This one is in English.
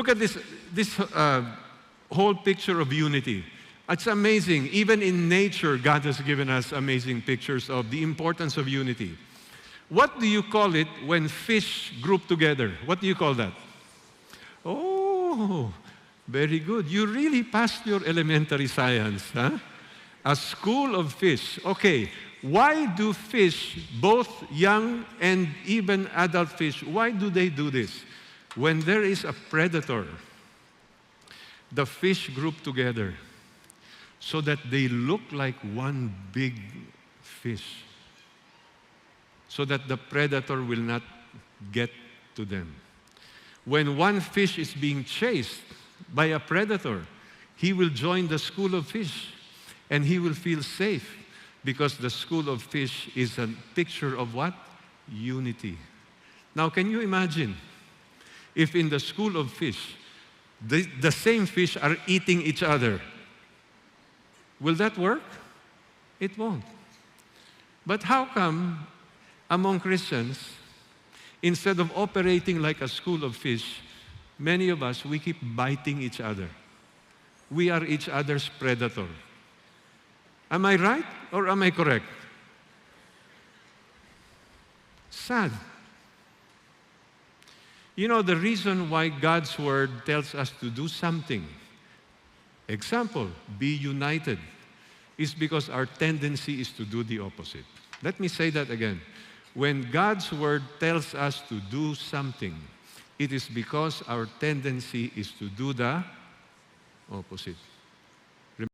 Look at this whole picture of unity. It's amazing. Even in nature, God has given us amazing pictures of the importance of unity. What do you call it when fish group together? What do you call that? Oh, very good. You really passed your elementary science, huh? A school of fish. Okay, why do fish, both young and even adult fish, why do they do this? When there is a predator, the fish group together so that they look like one big fish, so that the predator will not get to them. When one fish is being chased by a predator, he will join the school of fish and he will feel safe because the school of fish is a picture of what? Unity. Now, can you imagine if in the school of fish, the same fish are eating each other? Will that work? It won't. But how come among Christians, instead of operating like a school of fish, many of us, we keep biting each other? We are each other's predator. Am I right or am I correct? Sad. You know, the reason why God's Word tells us to do something, example, be united, is because our tendency is to do the opposite. Let me say that again. When God's Word tells us to do something, it is because our tendency is to do the opposite.